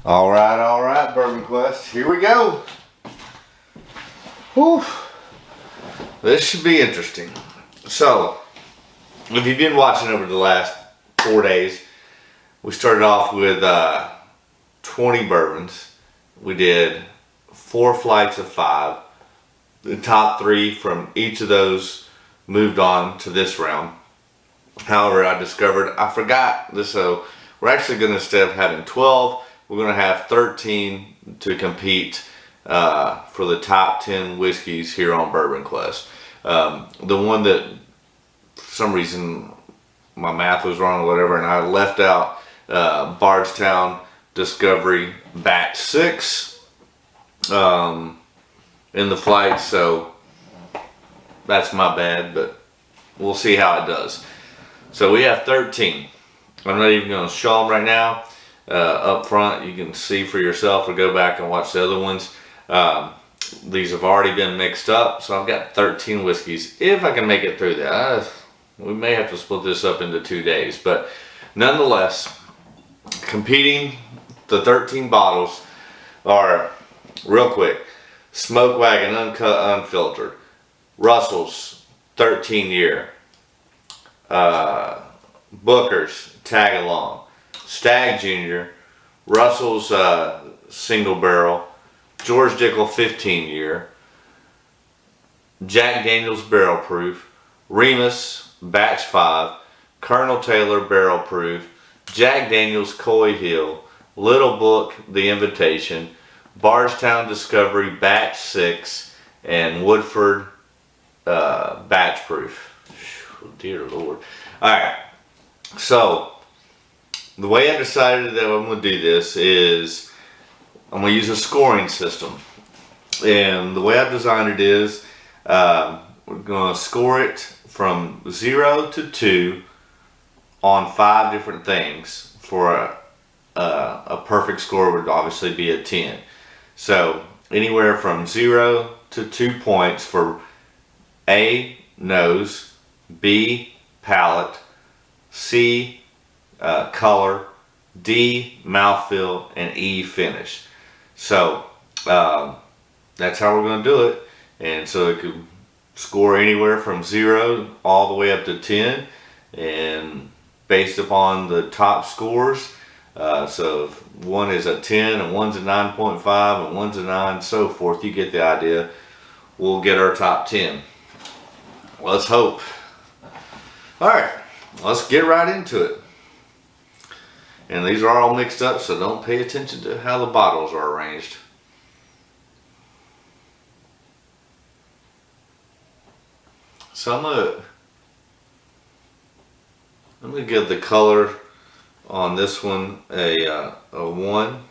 All right, Bourbon Quest. Here we go. Whew. This should be interesting. So, if you've been watching over the last 4 days, we started off with 20 bourbons. We did 4 flights of 5. The top 3 from each of those moved on to this round. However, I discovered I forgot this, so we're actually going to, instead of having 12, we're going to have 13 to compete for the top 10 whiskeys here on Bourbon Quest. The one that, for some reason, my math was wrong or whatever, and I left out Bardstown Discovery Batch 6 in the flight, so that's my bad, but we'll see how it does. So we have 13. I'm not even going to show them right now. Up front, you can see for yourself or go back and watch the other ones. These have already been mixed up, so I've got 13 whiskeys. If I can make it through that, we may have to split this up into 2 days, but nonetheless, competing, the 13 bottles are, real quick, Smoke Wagon Uncut Unfiltered, Russell's 13 year, Booker's Tagalong, Stagg Jr., Russell's single barrel, George Dickel 15 year, Jack Daniel's barrel proof, Remus batch 5, Colonel Taylor barrel proof, Jack Daniel's Coy Hill, Little Book The Invitation, Bardstown Discovery batch 6, and Woodford batch proof. Dear Lord. Alright, so the way I decided that I'm going to do this is I'm going to use a scoring system. And the way I've designed it is we're going to score it from 0 to 2 on 5 different things. For a perfect score would obviously be a 10. So anywhere from 0 to 2 points for A, nose, B, palate, C, color, D, mouthfeel, and E, finish. So that's how we're going to do it. And so it could score anywhere from 0 all the way up to 10, and based upon the top scores. So if one is a 10 and one's a 9.5 and one's a 9, so forth, you get the idea. We'll get our top 10. Let's hope. Alright, let's get right into it. And these are all mixed up, so don't pay attention to how the bottles are arranged. So I'm gonna give the color on this one a 1.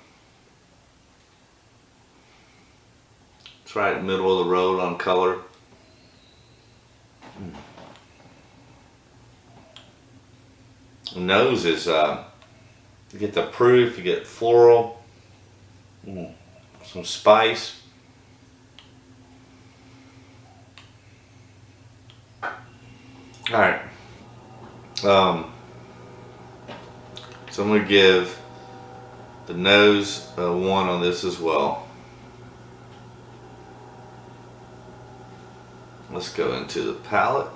It's right in the middle of the road on color. Nose is you get the proof, you get floral, some spice. All right. So I'm going to give the nose a 1 on this as well. Let's go into the palate.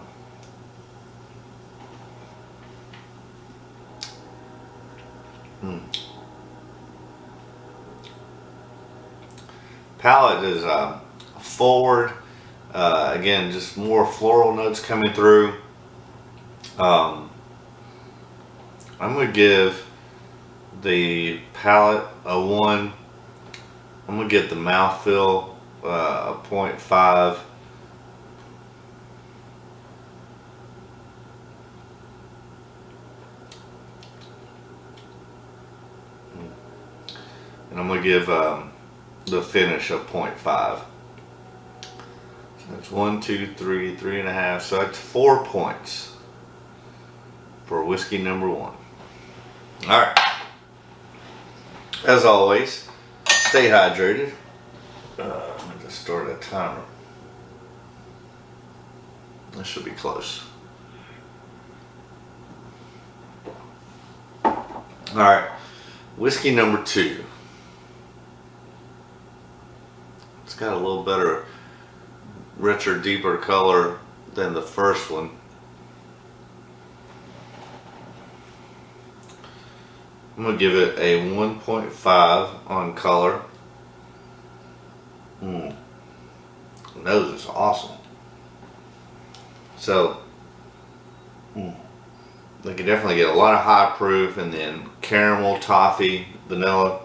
Palate is forward. Again, just more floral notes coming through. I'm going to give the palate a 1. I'm going to give the mouthfeel a 0.5. And I'm going to give the finish a 0.5. So that's 1, 2, 3, 3.5. So that's 4 points for whiskey number 1. Alright. As always, stay hydrated. Let me just start a timer. This should be close. Alright. Whiskey number 2. got a little better, richer, deeper color than the first one. I'm going to give it a 1.5 on color. The nose is awesome. So, they can definitely get a lot of high proof, and then caramel, toffee, vanilla.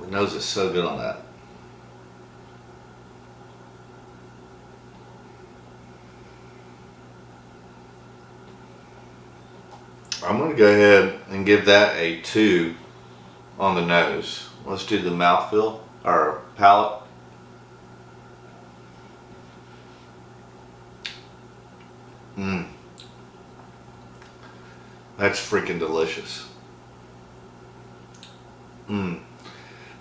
The nose is so good on that. I'm going to go ahead and give that a 2 on the nose. Let's do the mouthfeel, or palate. That's freaking delicious.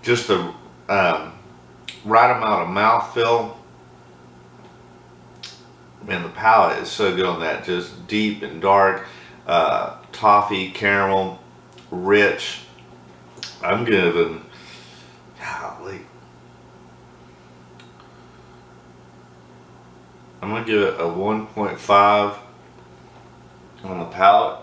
Just the right amount of mouthfeel. Man, the palate is so good on that. Just deep and dark. Toffee, caramel, rich. I'm giving, golly, I'm gonna give it a 1.5 on the palate.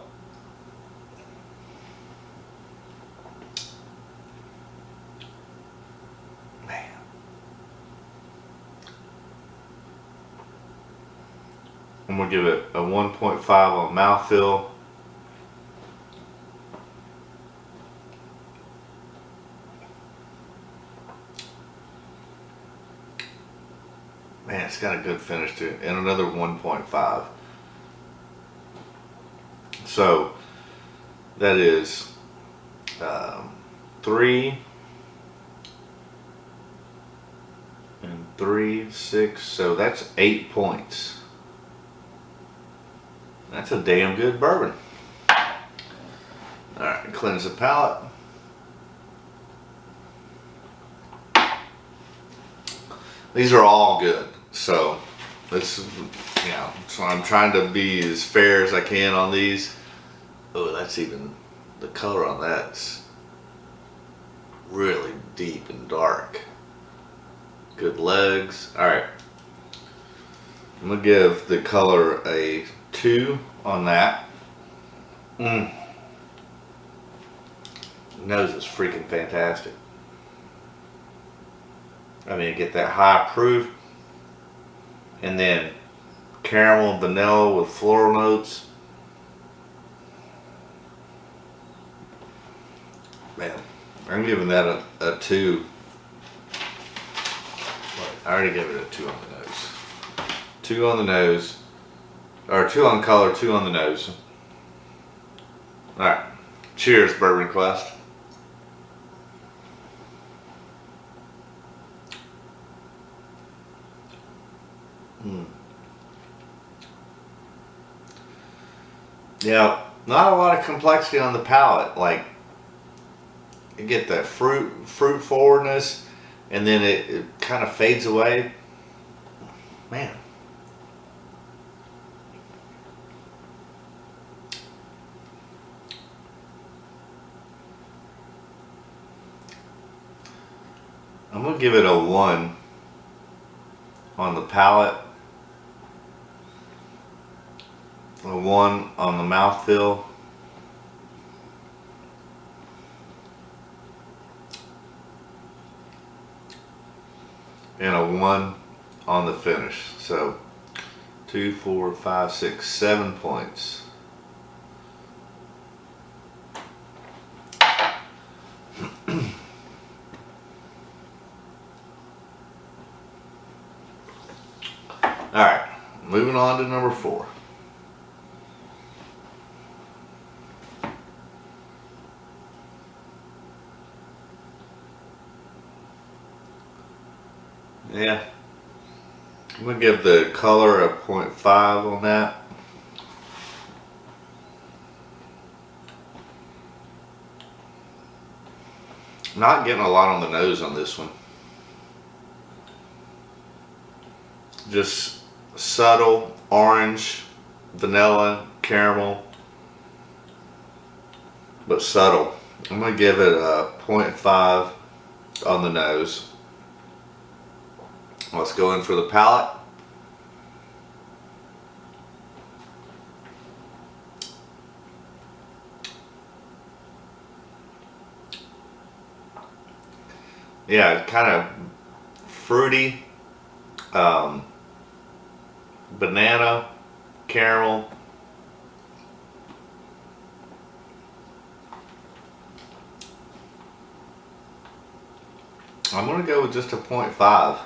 Man, I'm gonna give it a 1.5 on mouthfeel. Man, it's got a good finish to it, and another 1.5. So that is 3 and 3, 6. So that's 8 points. That's a damn good bourbon. All right, cleanse the palate. These are all good. So this, so I'm trying to be as fair as I can on these. Oh, that's even, the color on that's really deep and dark. Good legs. All right, I'm gonna give the color a 2 on that. Nose is freaking fantastic. I mean, get that high proof, and then caramel and vanilla with floral notes. Man, I'm giving that a 2. I already gave it a 2 on the nose. 2 on the nose, or 2 on color, 2 on the nose. All right, cheers, Bourbon Quest. Yeah, not a lot of complexity on the palate. Like, you get that fruit forwardness, and then it kind of fades away. Man. I'm gonna give it a 1 on the palate. A 1 on the mouthfeel. And a 1 on the finish. So 2, 4, 5, 6, 7 points. All right, moving on to number 4. Yeah, I'm gonna give the color a 0.5 on that. Not getting a lot on the nose on this one. Just subtle orange, vanilla, caramel. but subtle. I'm gonna give it a 0.5 on the nose. Let's go in for the palate. Yeah, kind of fruity, banana, caramel. I'm gonna go with just a 0.5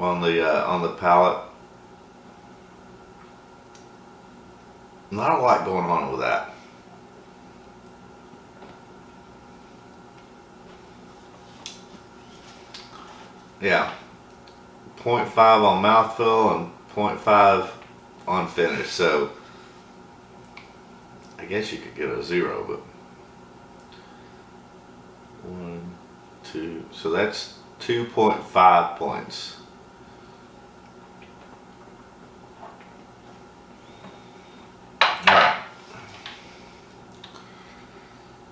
on the palate. Not a lot going on with that. Yeah, 0.5 on mouthfeel and 0.5 on finish. So I guess you could get a 0, but 1, 2. So that's 2.5 points. Alright.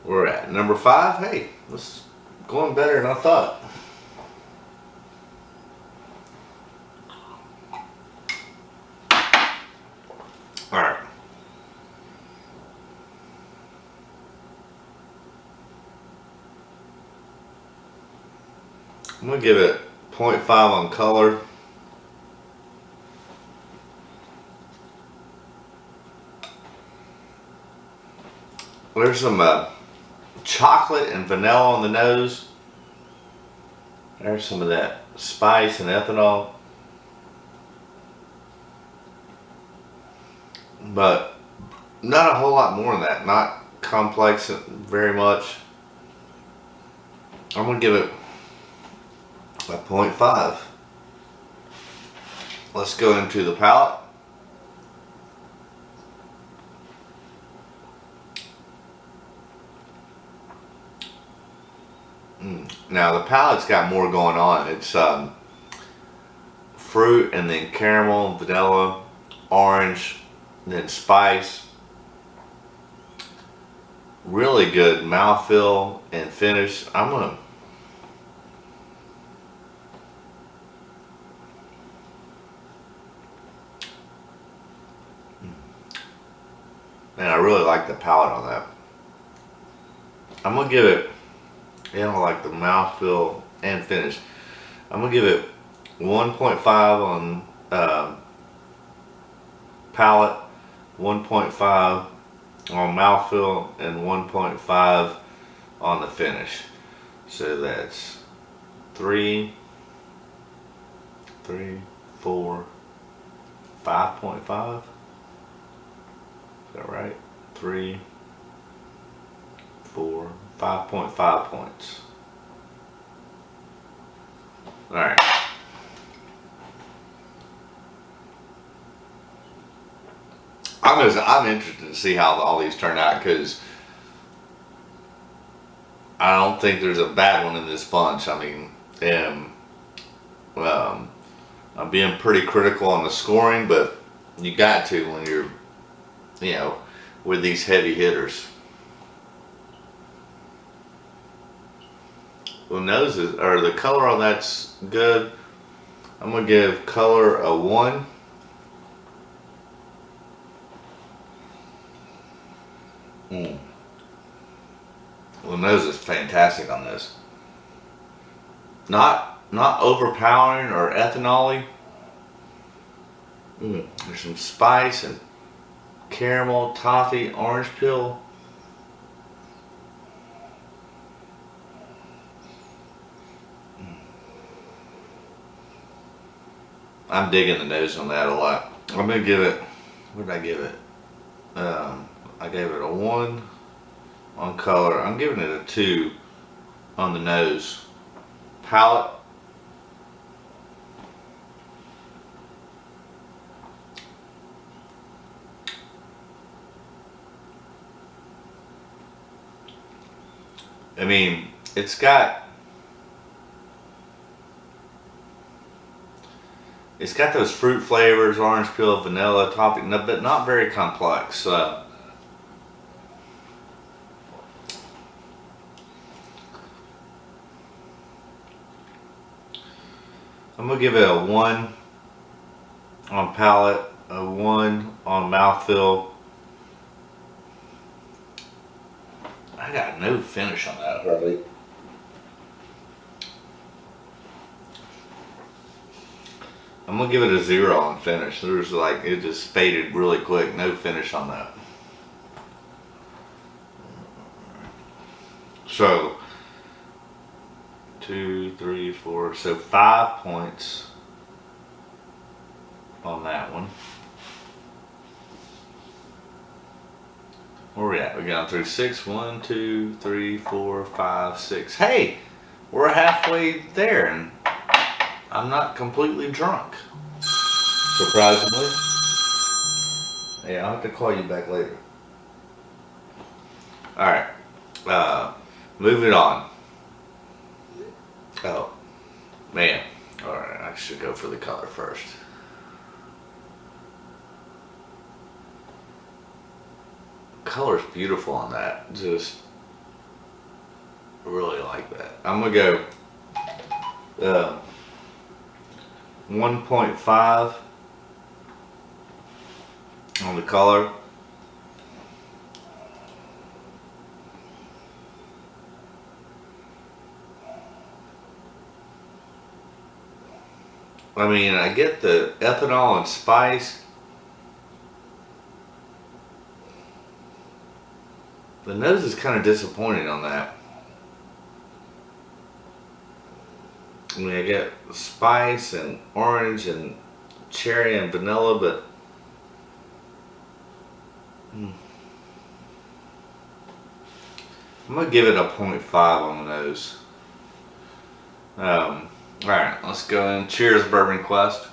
We're at number 5. Hey, this is going better than I thought. Alright. I'm going to give it 0.5 on color. There's some chocolate and vanilla on the nose. There's some of that spice and ethanol. But not a whole lot more than that. Not complex very much. I'm going to give it a 0.5. Let's go into the palate. Now the palate's got more going on. It's fruit and then caramel, vanilla, orange, then spice. Really good mouthfeel and finish. I'm gonna and I really like the palate on that. I'm gonna give it, like the mouthfeel and finish. I'm gonna give it 1.5 on palate, 1.5 on mouthfeel, and 1.5 on the finish. So that's 3, 4, 5.5. Is that right? 3, 4, 5.5 points. All right. I'm interested to see how all these turn out, because I don't think there's a bad one in this bunch. I mean, I'm being pretty critical on the scoring, but you got to when you're, with these heavy hitters. Well, noses, or the color on that's good. I'm gonna give color a 1. Well, nose is fantastic on this. Not overpowering or ethanol-y. There's some spice and caramel, toffee, orange peel. I'm digging the nose on that a lot. I'm gonna give it, what did I give it? I gave it a 1 on color. I'm giving it a 2 on the nose. Palate. I mean, it's got those fruit flavors, orange peel, vanilla, topping, but not very complex. I'm gonna give it a 1 on palate, a 1 on mouthfeel. I got no finish on that hardly. I'm gonna give it a 0 on finish. There's like, it just faded really quick. No finish on that. So 2, 3, 4, so 5 points on that one. Where are we at? We got through 6. 1, 2, 3, 4, 5, 6. Hey, we're halfway there, and I'm not completely drunk. Surprisingly. Hey, I'll have to call you back later. Alright. Moving on. Oh, man. Alright, I should go for the color first. Color's beautiful on that. Just really like that. I'm gonna go 1.5 on the color. I mean, I get the ethanol and spice. The nose is kind of disappointing on that. I mean, I get spice and orange and cherry and vanilla, but I'm gonna give it a 0.5 on the nose. Alright, let's go in. Cheers, Bourbon Quest.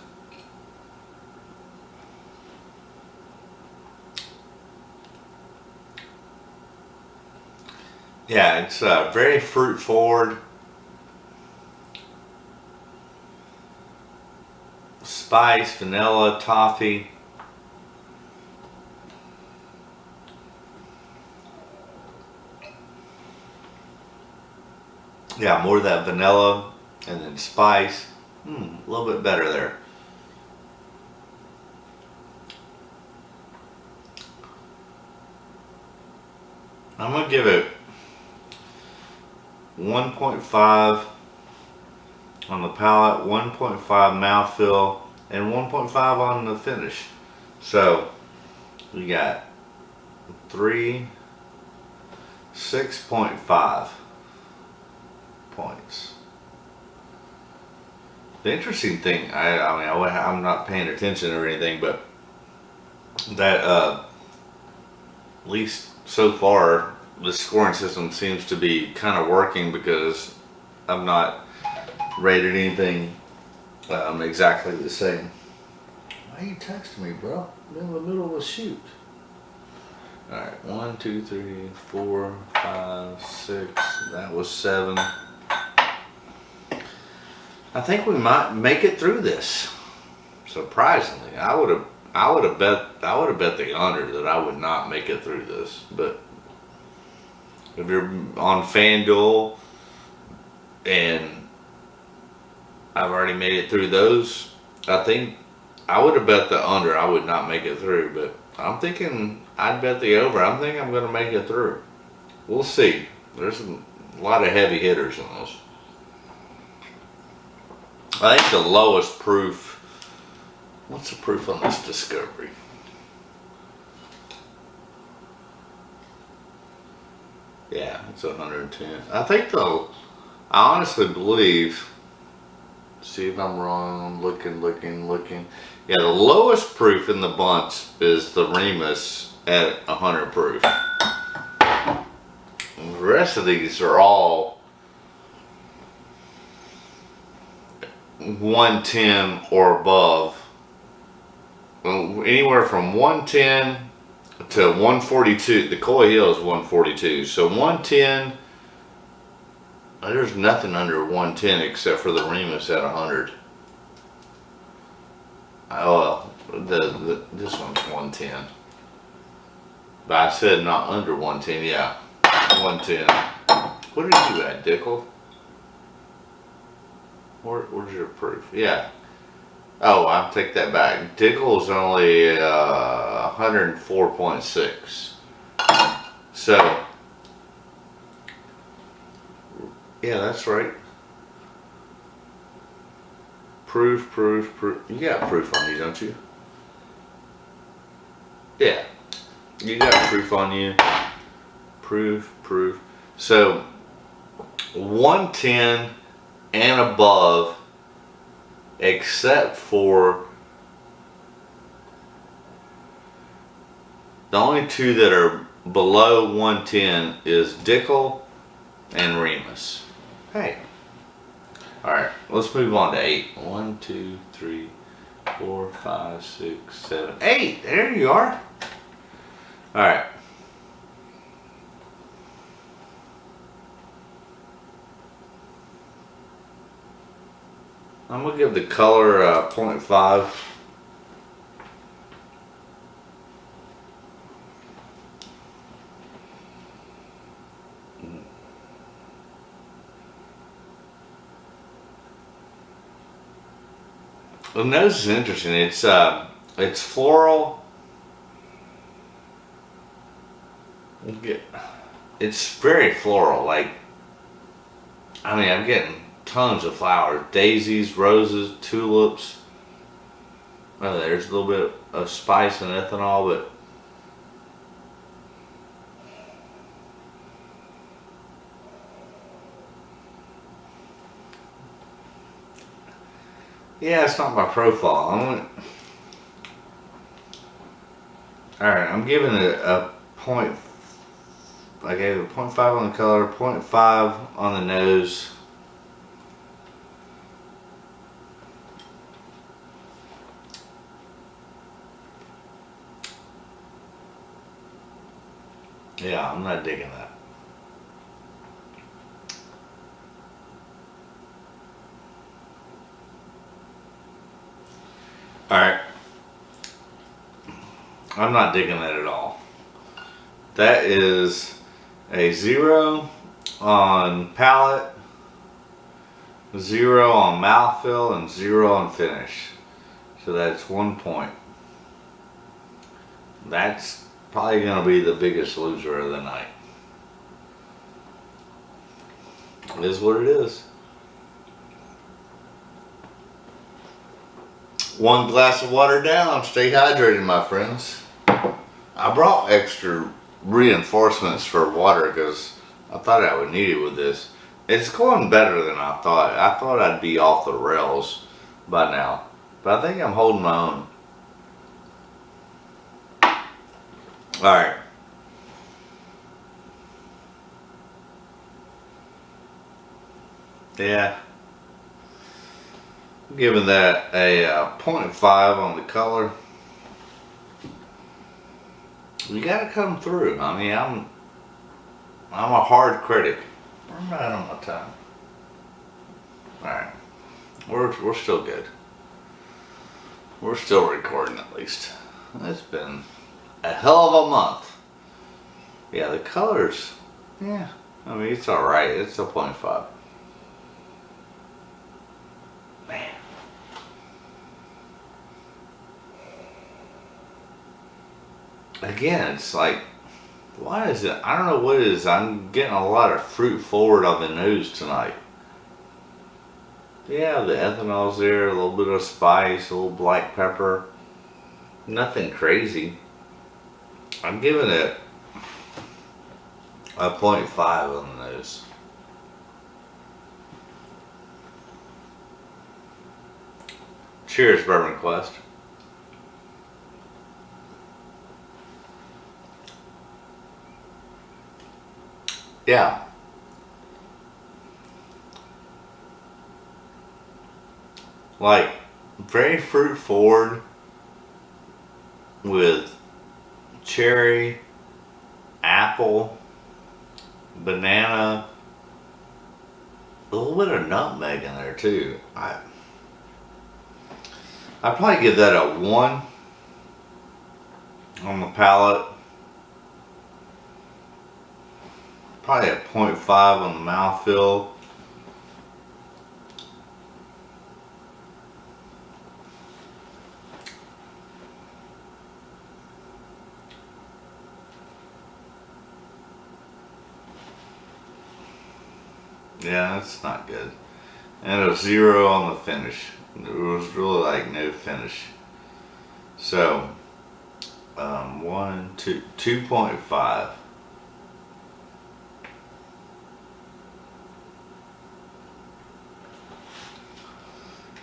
Yeah, it's very fruit forward. Spice, vanilla, toffee. Yeah, more of that vanilla and then spice. A little bit better there. I'm gonna give it 1.5 on the palate, 1.5 mouthfeel, and 1.5 on the finish. So we got 6.5 points. The interesting thing, I'm not paying attention or anything, but that at least so far, the scoring system seems to be kind of working because I've not rated anything exactly the same. Why are you texting me, bro? I'm in the middle of a shoot. Alright, 1, 2, 3, 4, 5, 6. That was 7. I think we might make it through this. Surprisingly, I would have bet the under that I would not make it through this. But if you're on FanDuel and I've already made it through those, I think I would have bet the under. I would not make it through, but I'm thinking I'd bet the over. I'm thinking I'm going to make it through. We'll see. There's a lot of heavy hitters in this. I think the lowest proof. What's the proof on this Discovery? Yeah, it's 110. I honestly believe. See if I'm wrong. I'm looking. Yeah, the lowest proof in the bunch is the Remus at 100 proof. And the rest of these are all 110 or above. Anywhere from 110 to 142. The Coy Hill is 142. So 110. There's nothing under 110 except for the Remus at 100. Oh, this one's 110. But I said not under 110. Yeah, 110. What are you at, Dickel? Where's your proof? Yeah. Oh, I'll take that back. Dickel is only 104.6. So, yeah, that's right. Proof. You got proof on you, don't you? Yeah. You got proof on you. Proof. So, 110 and above, except for the only two that are below 110 is Dickel and Remus. Hey. Alright, let's move on to 8. 1, 2, 3, 4, 5, 6, 7, 8. There you are. Alright. I'm going to give the color 0.5. The nose is interesting. It's floral. It's very floral. Like, I mean, I'm getting tons of flowers: daisies, roses, tulips. Oh, there's a little bit of spice and ethanol, but yeah, it's not my profile. Alright, I'm giving it a point. I gave it a 0.5 on the color, 0.5 on the nose. Yeah, I'm not digging that. Alright. I'm not digging that at all. That is a 0 on palate, 0 on mouthfeel, and 0 on finish. So that's 1 point. That's probably going to be the biggest loser of the night. It is what it is. 1 glass of water down. Stay hydrated, my friends. I brought extra reinforcements for water because I thought I would need it with this. It's going better than I thought. I thought I'd be off the rails by now, but I think I'm holding my own. Alright. Yeah. I'm giving that a 0.5 on the color. You gotta come through. I mean, I'm a hard critic. I'm right on my time. Alright. We're still good. We're still recording at least. It's been a hell of a month. Yeah, the colors, yeah. I mean, it's alright. It's a 0.5. Man. Again, it's like, why is it? I don't know what it is. I'm getting a lot of fruit forward on the nose tonight. Yeah, the ethanol's there, a little bit of spice, a little black pepper. Nothing crazy. I'm giving it a 0.5 on the nose. Cheers, Bourbon Quest. Yeah. Like, very fruit forward with cherry, apple, banana, a little bit of nutmeg in there too. I'd probably give that a 1 on the palate. Probably a 0.5 on the mouthfeel. Yeah, that's not good. And a 0 on the finish. There was really like no finish. So, 2.5.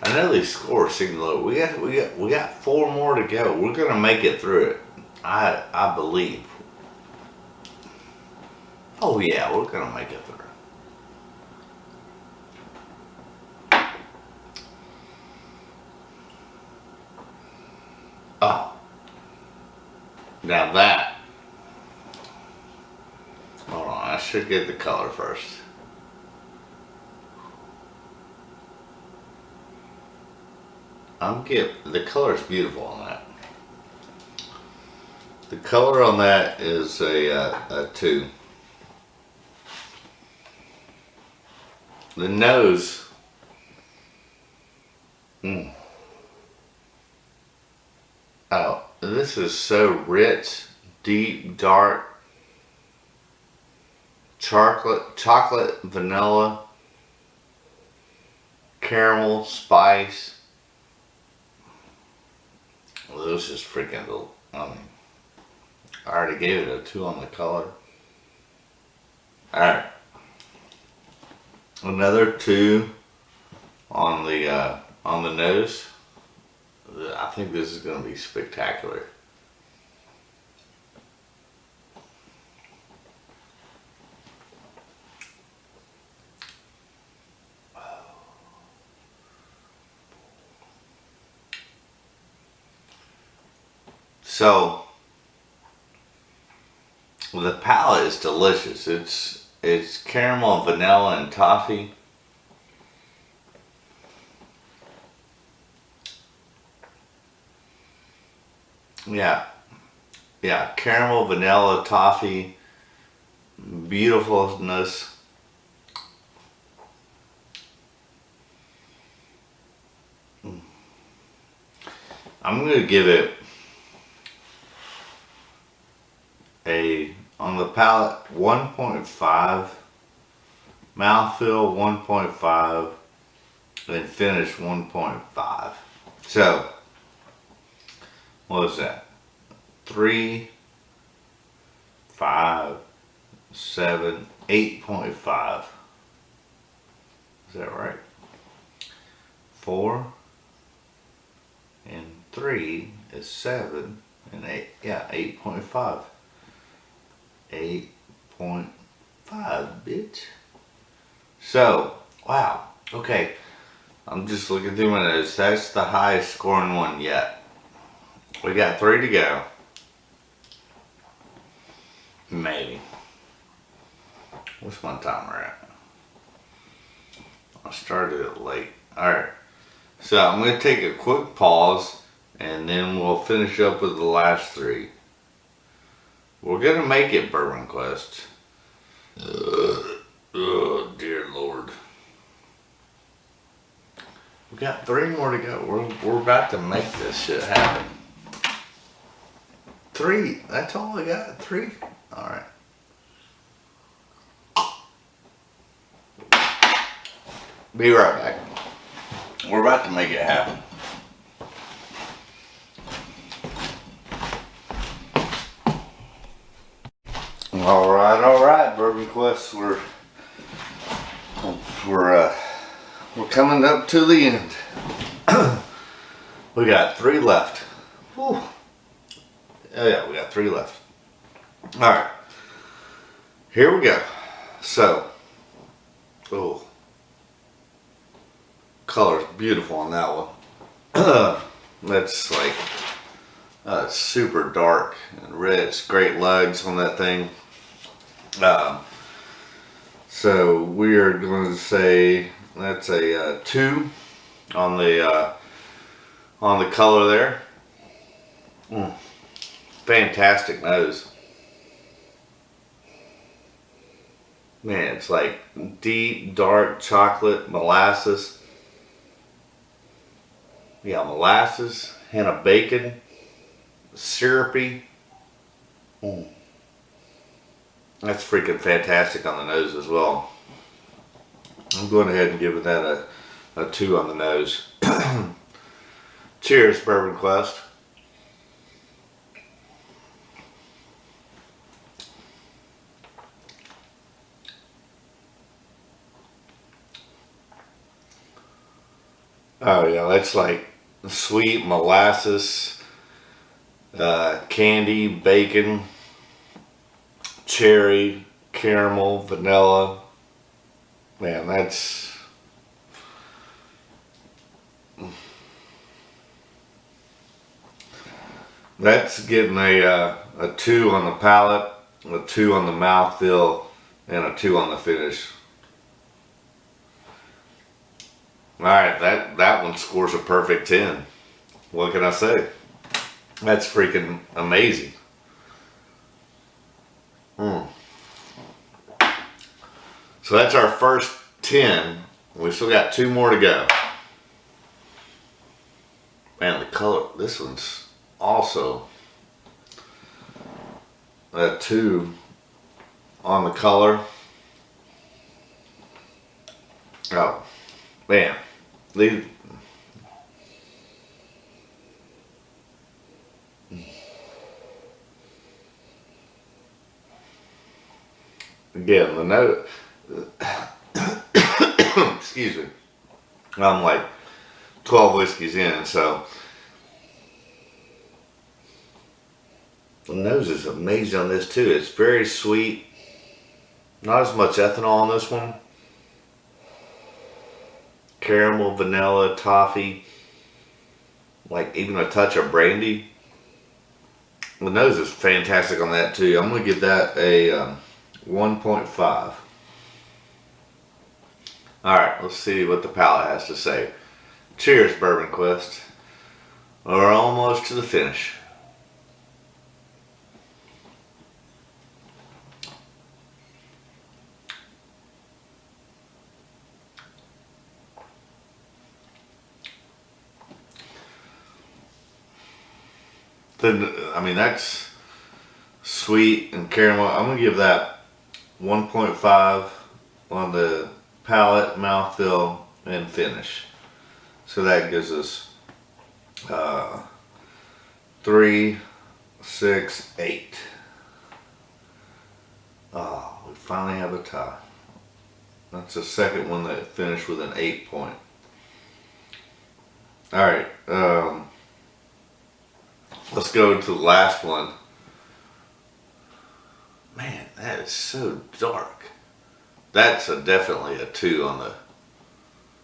I know these scores seem low. We got 4 more to go. We're gonna make it through it. I believe. Oh yeah, we're gonna make it through. Oh, now that. Hold on, I should get the color first. The color's beautiful on that. The color on that is a 2. The nose. Oh, this is so rich, deep, dark. Chocolate, vanilla, caramel, spice. Well, this is freaking I already gave it a 2 on the color. Alright. Another 2 on the nose. I think this is going to be spectacular. So the palate is delicious. It's caramel, vanilla, and toffee. Yeah, caramel, vanilla, toffee, beautifulness. I'm gonna give it on the palate 1.5, mouthfeel 1.5, and finish 1.5. So what is that? 3, 5, 7, 8.5. Is that right? 4 and 3 is 7 and 8. Yeah, 8.5. 8.5, bitch. So, wow. Okay. I'm just looking through my notes. That's the highest scoring one yet. We got 3 to go. Maybe. What's my timer at? I started it late. Alright. So I'm going to take a quick pause and then we'll finish up with the last 3. We're going to make it, Bourbon Quest. Oh, dear Lord. We got 3 more to go. We're about to make this shit happen. 3. That's all I got? 3? Alright. Be right back. We're about to make it happen. Alright, Bourbon Quest. We're coming up to the end. We got 3 left. Whew. Oh yeah, we got 3 left. Alright. Here we go. So, oh, color's beautiful on that one. That's like super dark and rich. Great legs on that thing. So we are going to say that's a 2 on the color there. Fantastic nose. Man, it's like deep, dark chocolate, molasses. Yeah, molasses, hint of bacon, syrupy. That's freaking fantastic on the nose as well. I'm going ahead and giving that a 2 on the nose. Cheers, Bourbon Quest. Oh yeah, that's like sweet molasses, candy, bacon, cherry, caramel, vanilla. Man, that's getting a 2 on the palate, a 2 on the mouthfeel, and a 2 on the finish. All right, that one scores a perfect 10. What can I say? That's freaking amazing. So that's our first 10. We still got 2 more to go. Man, the color, this one's also a 2 on the color. Oh, man. These, again, the note, excuse me, I'm like 12 whiskeys in, so the nose is amazing on this too. It's very sweet. Not as much ethanol on this one. Caramel, vanilla, toffee, like even a touch of brandy. The nose is fantastic on that too. I'm going to give that a 1.5. Alright, let's see what the palate has to say. Cheers, Bourbon Quest. We're almost to the finish. Then, I mean, that's sweet and caramel. I'm going to give that 1.5 on the palate, mouthfeel, and finish. So that gives us 3, 6, 8. Oh, we finally have a tie. That's the second one that finished with an 8 point. Alright, let's go to the last one. Man, that is so dark. That's definitely a 2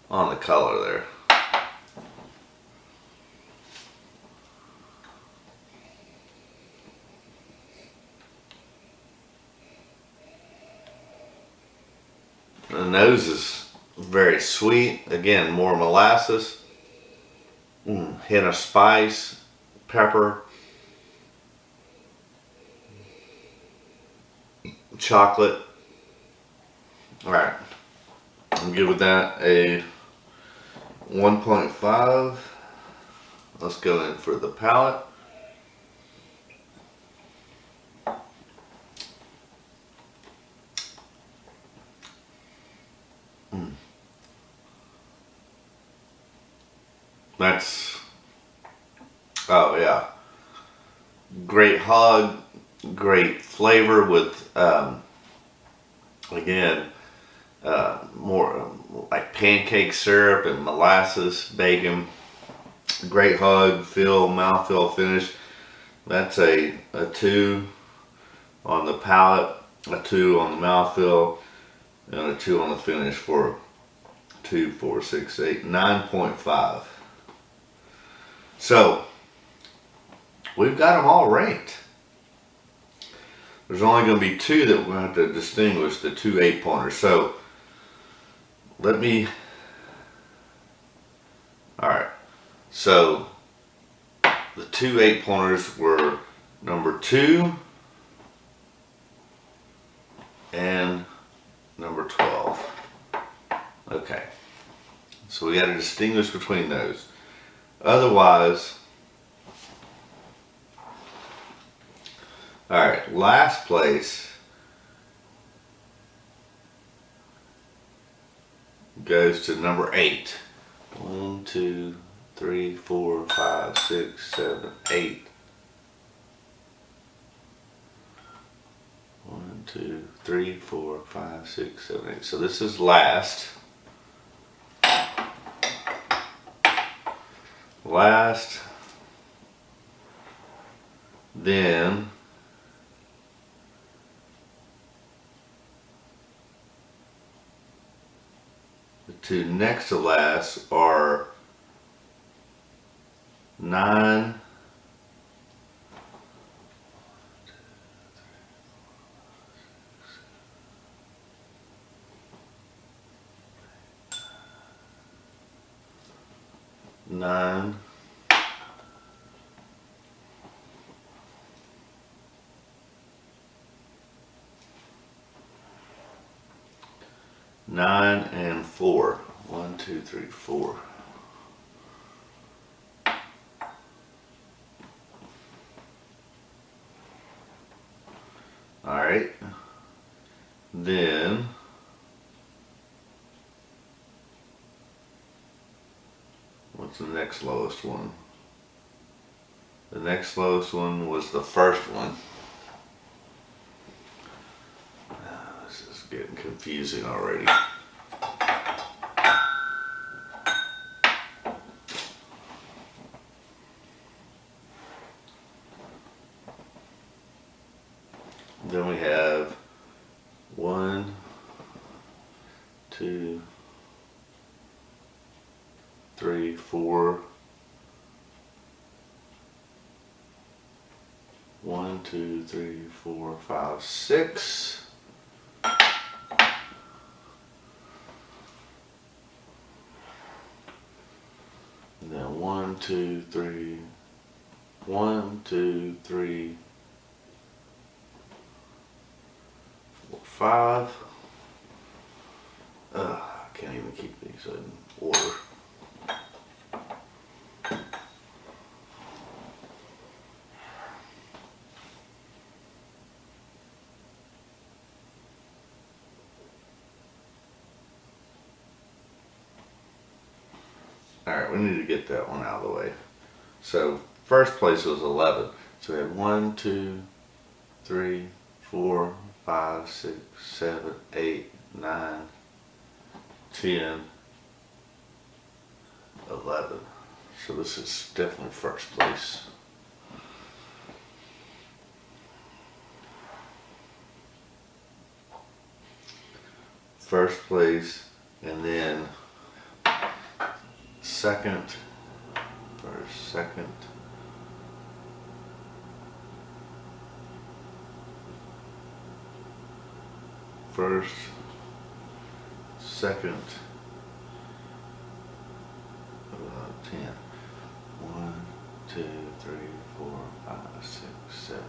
on the color there. The nose is very sweet. Again, more molasses. Hint of spice, pepper, chocolate. Alright, I'm giving that a 1.5. Let's go in for the palate. That's, oh yeah, great hug, great flavor with, again, more like pancake syrup and molasses, bacon. Great hug, feel, mouthfeel, finish. That's a 2 on the palate, a 2 on the mouthfeel, and a 2 on the finish for 2, 4, 6, 8, 9.5. So, we've got them all ranked. There's only going to be 2 that we're going to have to distinguish, the 2 8-pointers. So, let me, alright, so the 2 8-pointers were number 2 and number 12. Okay, so we got to distinguish between those. Otherwise, alright, last place goes to number 8. 1, 2, 3, 4, 5, 6, 7, 8. 1, 2, 3, 4, 5, 6, 7, 8. So this is last. Last. Then the two next to last are 9. 9. 9 and 4. 1, 2, 3, 4. All right. Then what's the next lowest one? The next lowest one was the first one. This is getting confusing already. Then we have 1, 2, 3, 4. 1, 2, 3, 4, 5, 6. And then 1, 2, 3. 1, 2, 3, 4, 5. I can't even keep these in order. Alright, we need to get that one out of the way. So, first place was 11. So we had 1, 2, 3, 4, 5, 6, 7, 8, 9, 10, 11. So this is definitely first place. First place, and then second, first, second, first, second, 10. 1, 2, 3, 4, 5, 6, 7,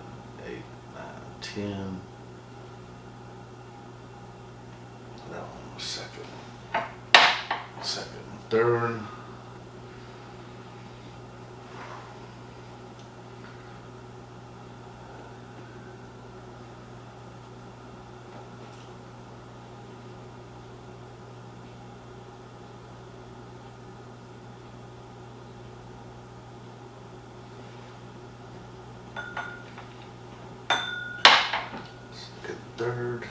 8, 9, 10. That one was second. Second, third. Third.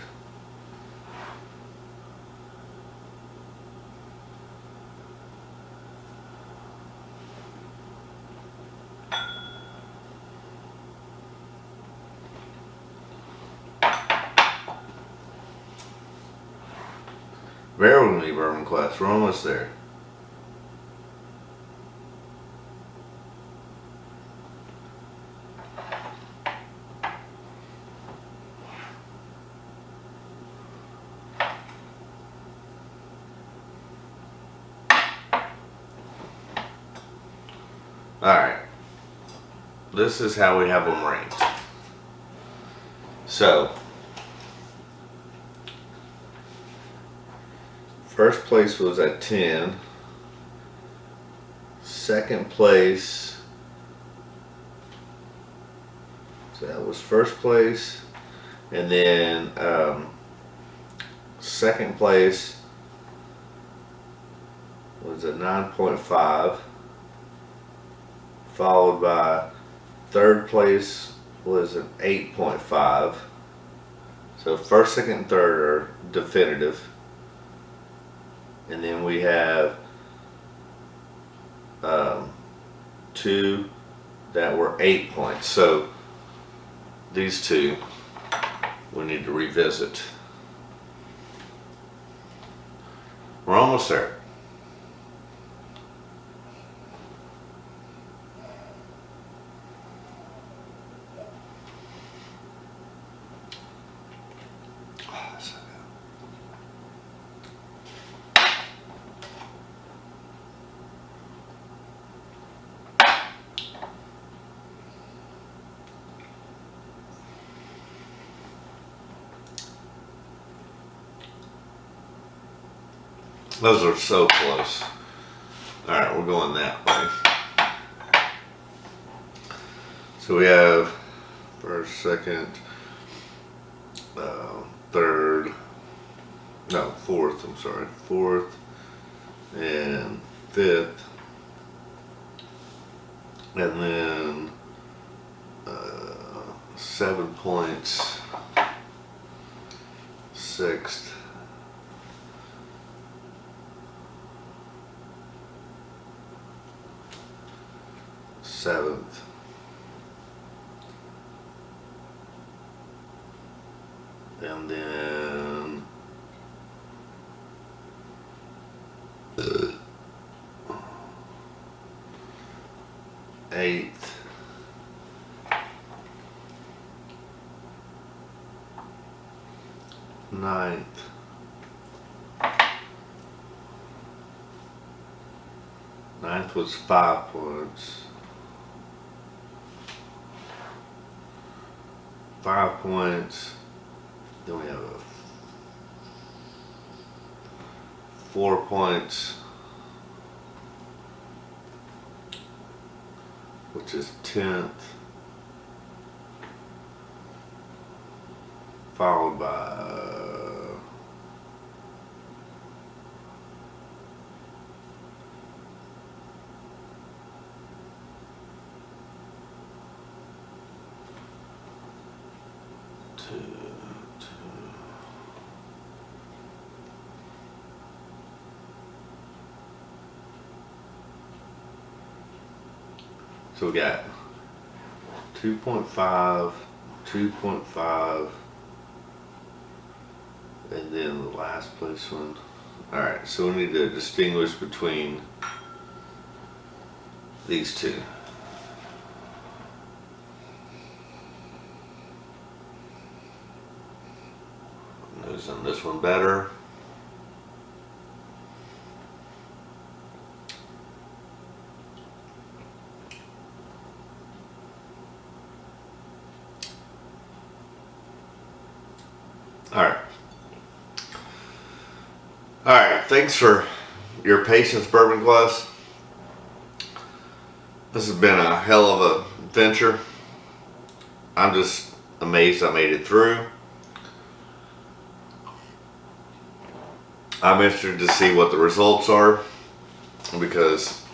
Barrel gonna be bourbon class. We're almost there. Alright, this is how we have them ranked. So, first place was at 10. Second place, so that was first place. And then second place was a 9.5, followed by third place was an 8.5. So first, second, and third are definitive. And then we have two that were 8 points. So these two we need to revisit. We're almost there. Those are so close. Alright, we're going that way. So we have first, second, third, no, fourth, I'm sorry, fourth and fifth. And then 7 points, sixth. Seventh, and then eighth, ninth, ninth was 5 points. 5 points. Then we have 4 points, which is 10th, followed by so we got 2.5, 2.5, and then the last place one. Alright, so we need to distinguish between these two. Noticing this one better. Alright, thanks for your patience, Bourbon Glass. This has been a hell of a venture. I'm just amazed I made it through. I'm interested to see what the results are, because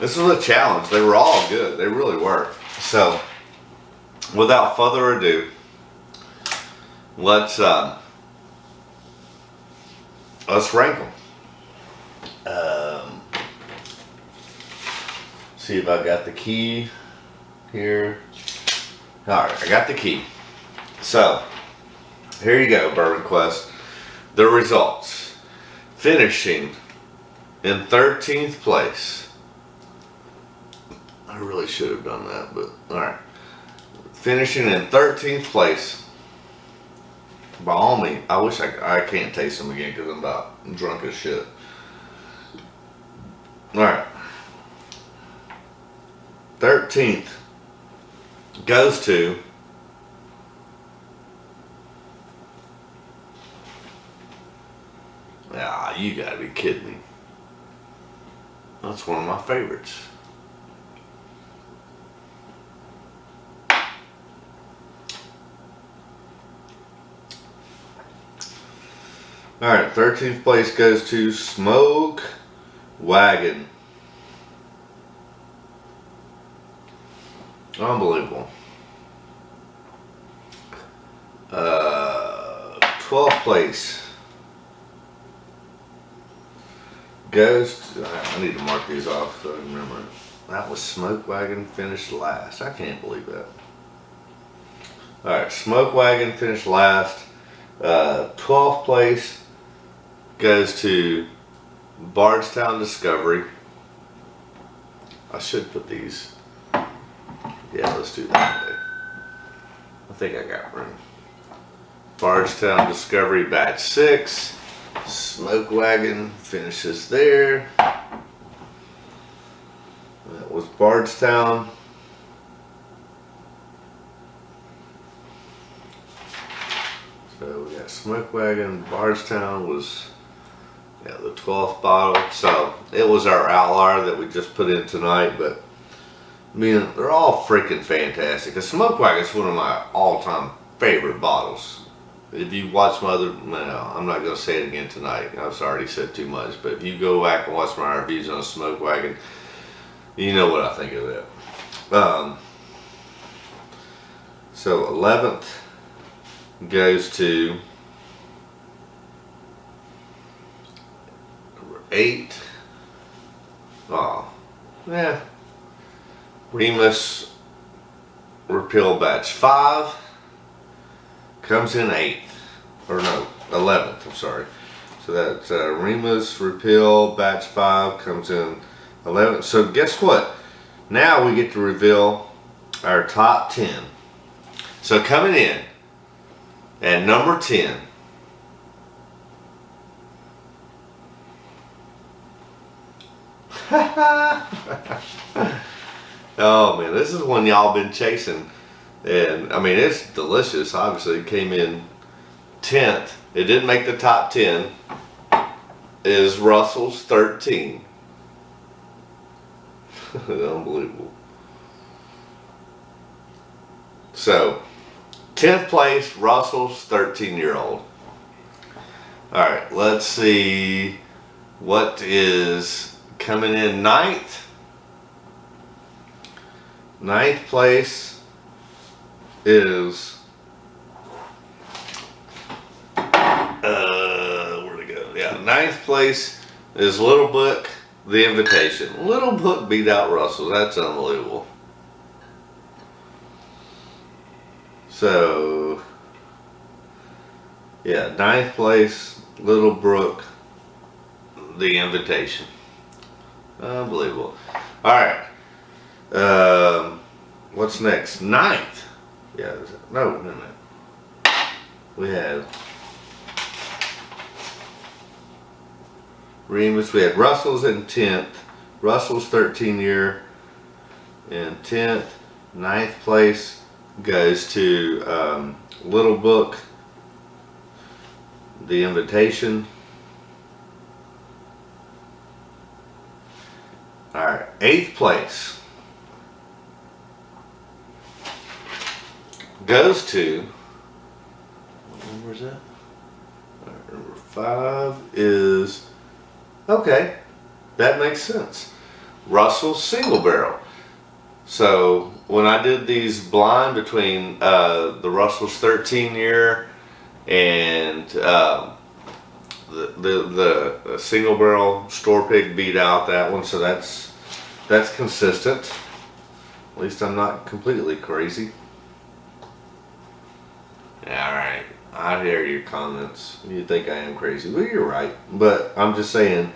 this was a challenge. They were all good. They really were. So, without further ado, let's rank them. See if I got the key here. Alright, I got the key. So, here you go, Bourbon Quest. The results. Finishing in 13th place. I really should have done that, but alright. Finishing in 13th place. By all means, I wish I can't taste them again because I'm about drunk as shit. Alright. 13th goes to you gotta be kidding me. That's one of my favorites. Alright, 13th place goes to Smoke Wagon. Unbelievable. 12th place goes to, I need to mark these off so I can remember. That was Smoke Wagon finished last. I can't believe that. Alright, Smoke Wagon finished last. 12th place goes to Bardstown Discovery. I should put these. Yeah, let's do that way. I think I got room. Bardstown Discovery batch 6. Smoke Wagon finishes there. That was Bardstown. So we got Smoke Wagon. Bardstown was the 12th bottle. So it was our outlier that we just put in tonight, but I mean, they're all freaking fantastic. The Smoke Wagon is one of my all-time favorite bottles. If you watch my other, no, I'm not going to say it again tonight. I've already said too much. But if you go back and watch my reviews on Smoke Wagon, you know what I think of that. So 11th goes to number 8. Oh, yeah. Remus Repeal batch 5 comes in 8th, or no, 11th, I'm sorry. So that's Remus Repeal batch 5 comes in 11th. So guess what? Now we get to reveal our top 10. So coming in at number 10. Oh man, this is one y'all been chasing. And I mean, it's delicious. Obviously, it came in 10th. It didn't make the top 10. Is Russell's 13. Unbelievable. So, 10th place, Russell's 13-year-old. Alright, let's see what is coming in 9th. 9th place is where'd it go? Yeah, 9th place is Little Book, The Invitation. Little Book beat out Russell. That's unbelievable. So yeah, 9th place, Little Brook, The Invitation. Unbelievable. Alright. What's next? 9th. Yeah, no. We have Remus. We had Russell's in 10th. Russell's 13-year in 10th. 9th place goes to Little Book, The Invitation. Alright, 8th place goes to, what number is that? Alright, number 5 is, okay, that makes sense. Russell's Single Barrel. So when I did these blind between the Russell's 13-year and the Single Barrel Store Pig beat out that one, so that's consistent. At least I'm not completely crazy. Alright, I hear your comments. You think I am crazy. Well, you're right. But I'm just saying,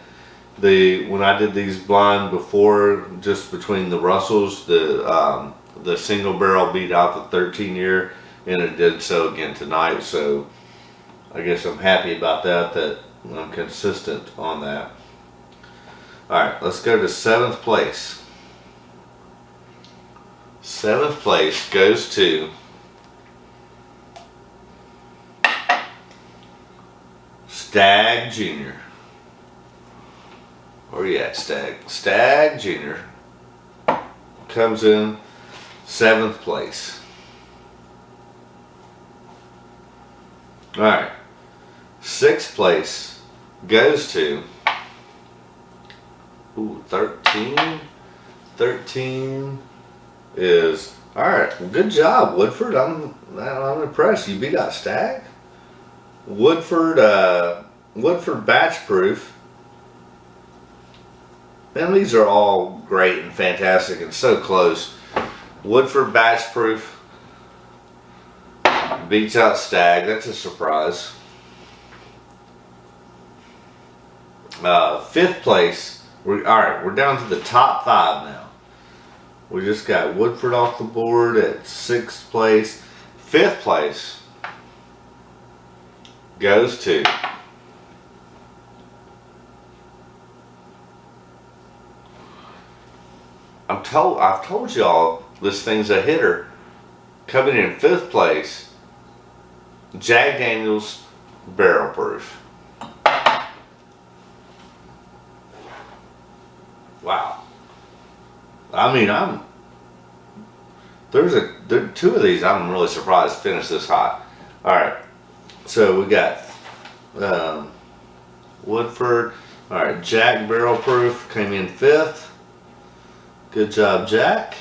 when I did these blind before, just between the Russells, the Single Barrel beat out the 13-year, and it did so again tonight. So I guess I'm happy about that I'm consistent on that. Alright, let's go to 7th place. 7th place goes to Stagg Jr. Where are you at, Stagg? Stagg Jr. comes in 7th place. Alright. Sixth place goes to 13. 13 is, all right. Well, good job, Woodford. I'm impressed. You beat out Stagg. Woodford batch proof. Man, these are all great and fantastic and so close. Woodford batch proof beats out Stagg. That's a surprise. Fifth place. We're down to the top 5 now. We just got Woodford off the board at 6th place. 5th place goes to I've told y'all this thing's a hitter. Coming in 5th place, Jack Daniels Barrel Proof. Wow. I mean, there are 2 of these I'm really surprised finished this high. All right, so we got Woodford. All right, Jack Barrel Proof came in 5th. Good job, Jack.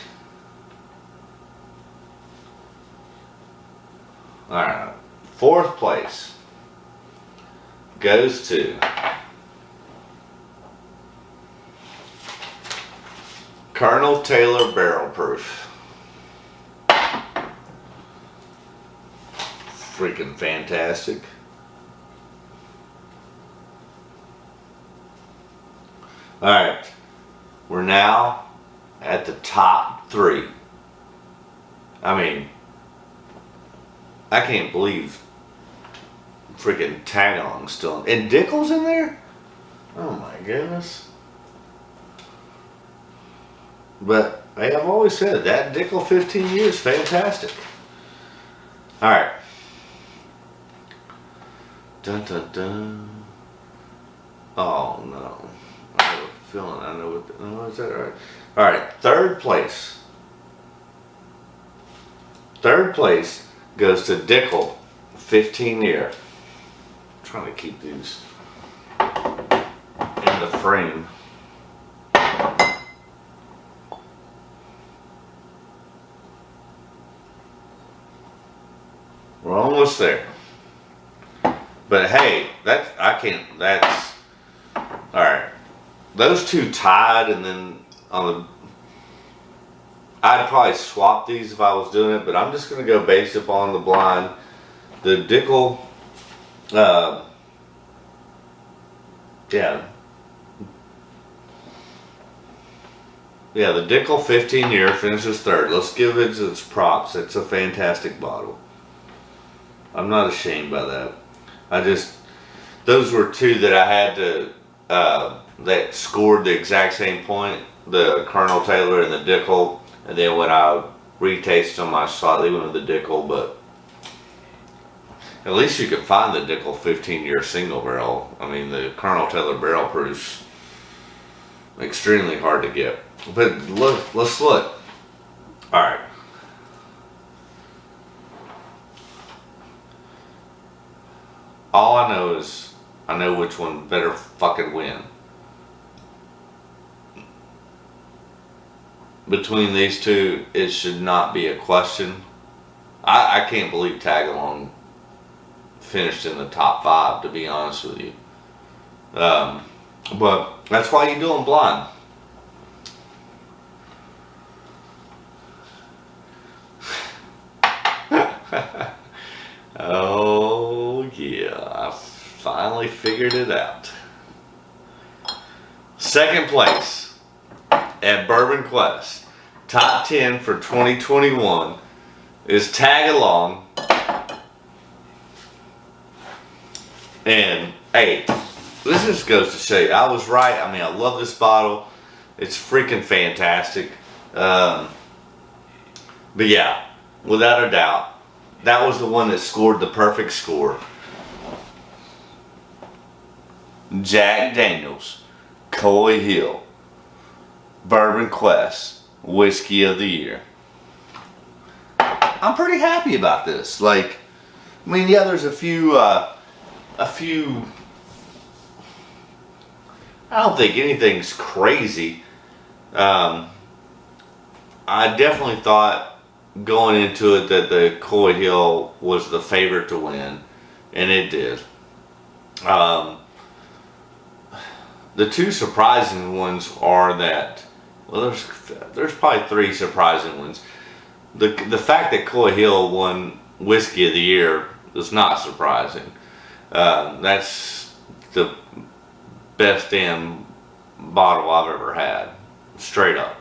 All right, 4th place goes to Colonel Taylor Barrel Proof. Freaking fantastic. All right, we're now at the top 3. I mean, I can't believe freaking Tagalong's still in. And Dickel's in there? Oh my goodness. But hey, I've always said that Dickel 15 years, fantastic. Alright. Dun dun dun. Oh no. I have a feeling I know what. Oh, is that right? Alright, 3rd place. 3rd place goes to Dickel, 15 year. I'm trying to keep these in the frame. We're almost there. But hey, that's alright. Those 2 tied, and then I'd probably swap these if I was doing it, but I'm just gonna go based upon the blind. The Dickel, the Dickel 15 year finishes 3rd. Let's give it its props. It's a fantastic bottle. I'm not ashamed by that. Those were 2 that I had to, that scored the exact same point. The Colonel Taylor and the Dickel. And then when I retasted them, I slightly went with the Dickel, but at least you can find the Dickel 15 year single barrel. I mean, the Colonel Taylor Barrel Proof's extremely hard to get. But look, let's look. Alright. All I know is, I know which one better fucking win. Between these 2, it should not be a question. I can't believe Tagalong finished in the top 5, to be honest with you. But that's why you do them blind. Oh yeah, I finally figured it out. 2nd place at Bourbon Quest, top 10 for 2021 is Tagalong. And hey, this just goes to show you, I was right. I mean, I love this bottle. It's freaking fantastic. But yeah, without a doubt, that was the one that scored the perfect score. Jack Daniels Coy Hill Bourbon Quest Whiskey of the Year. I'm pretty happy about this. Like, I mean, yeah, there's a few a few. I don't think anything's crazy. I definitely thought going into it that the Coy Hill was the favorite to win, and it did. Um, the two surprising ones are that, well, there's probably three surprising ones. The fact that Coy Hill won Whiskey of the Year is not surprising. That's the best damn bottle I've ever had, straight up.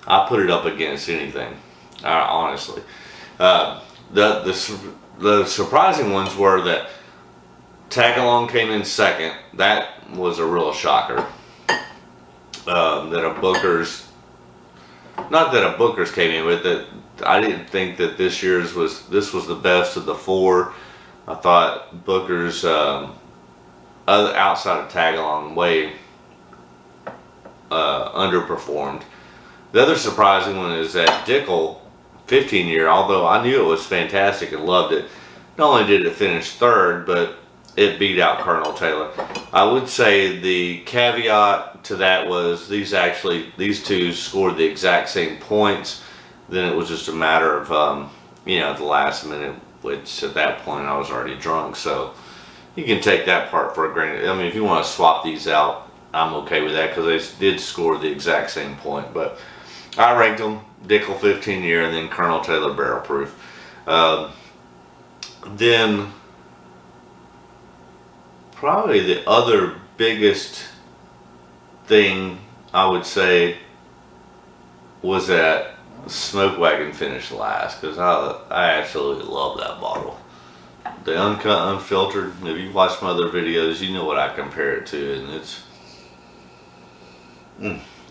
I put it up against anything, honestly. The surprising ones were that Tagalong came in second. That was a real shocker. That a Booker's, not that a Booker's came in with it. I didn't think that this was the best of the four. I thought Booker's outside of Tagalong way underperformed. The other surprising one is that Dickel 15-year, although I knew it was fantastic and loved it, not only did it finish third, but it beat out Colonel Taylor. I would say the caveat to that was these two scored the exact same points. Then it was just a matter of the last minute, which at that point I was already drunk, so you can take that part for granted. I mean, if you want to swap these out, I'm okay with that because they did score the exact same point. But I ranked them Dickel 15-year and then Colonel Taylor barrel proof. Then probably the other biggest thing I would say was that Smoke Wagon finished last, because I absolutely love that bottle. The Uncut, Unfiltered. If you watch my other videos, you know what I compare it to, and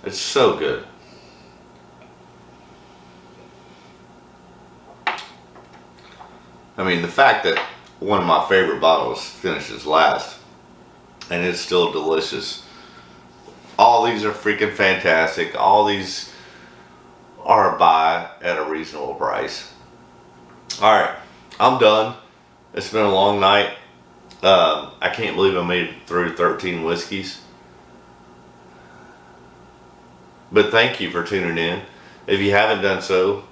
it's so good. I mean, the fact that one of my favorite bottles finishes last, and it's still delicious. All these are freaking fantastic. All these are a buy at a reasonable price. Alright, I'm done. It's been a long night. I can't believe I made it through 13 whiskeys. But thank you for tuning in. If you haven't done so,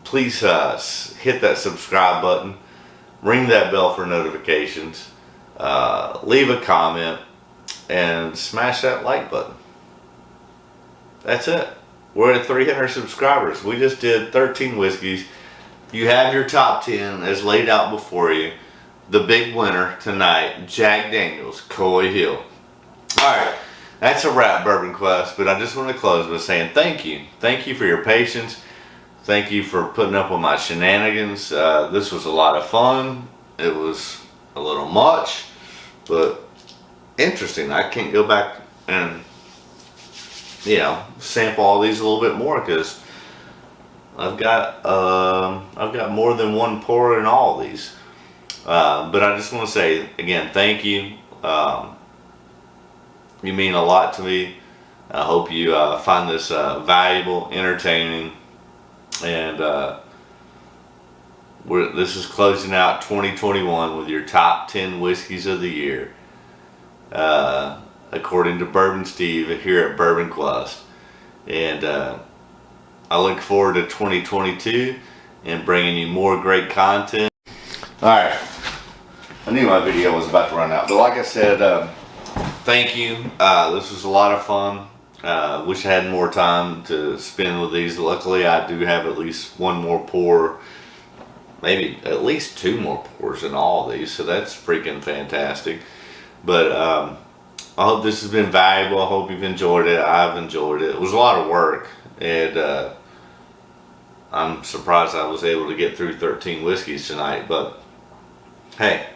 please hit that subscribe button. Ring that bell for notifications. Leave a comment. And smash that like button. That's it. We're at 300 subscribers. We just did 13 whiskeys. You have your top 10 as laid out before you. The big winner tonight, Jack Daniel's Coy Hill. Alright, that's a wrap, Bourbon Quest, but I just want to close by saying thank you. Thank you for your patience. Thank you for putting up with my shenanigans. This was a lot of fun. It was a little much, but interesting. I can't go back and sample all these a little bit more because I've got more than one pour in all of these. But I just want to say again, thank you. You mean a lot to me. I hope you find this valuable, entertaining, and this is closing out 2021 with your top 10 whiskeys of the year. According to Bourbon Steve here at Bourbon Quest. And I look forward to 2022 and bringing you more great content. Alright, I knew my video was about to run out, but like I said, thank you. This was a lot of fun. Wish I had more time to spend with these. Luckily I do have at least one more pour, maybe at least two more pours in all of these, so that's freaking fantastic. But I hope this has been valuable. I hope you've enjoyed it. I've enjoyed it. It was a lot of work, and I'm surprised I was able to get through 13 whiskeys tonight, but hey,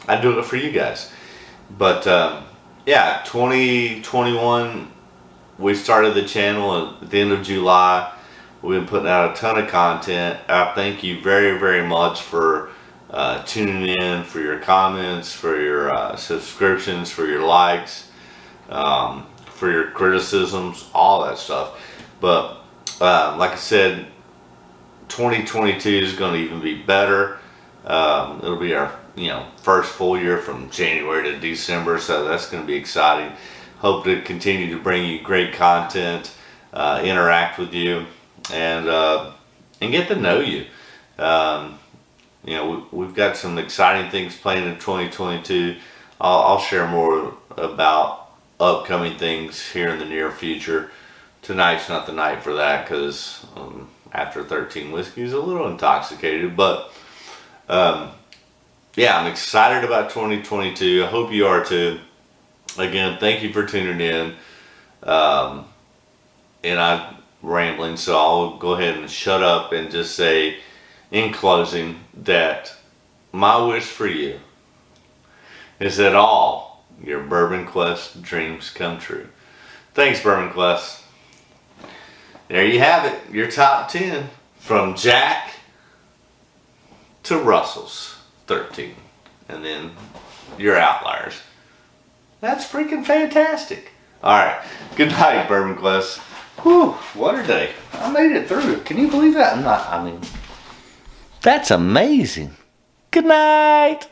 I do it for you guys. But yeah, 2021, we started the channel at the end of July. We've been putting out a ton of content. I thank you very, very much for tuning in, for your comments, for your subscriptions, for your likes, for your criticisms, all that stuff. But like I said, 2022 is going to even be better. It'll be our first full year from January to December, so that's going to be exciting. Hope to continue to bring you great content, interact with you, and get to know you. We've got some exciting things planned in 2022. I'll share more about upcoming things here in the near future. Tonight's not the night for that because after 13 whiskeys, a little intoxicated, but yeah, I'm excited about 2022. I hope you are too. Again, thank you for tuning in. And I'm rambling, so I'll go ahead and shut up and just say in closing that my wish for you is that all your Bourbon Quest dreams come true. Thanks, Bourbon Quest. There you have it, your top 10 from Jack to Russell's 13, and then your outliers. That's freaking fantastic. All right, good night, Bourbon Quest. Whew, what a day. I made it through. Can you believe that? That's amazing. Good night.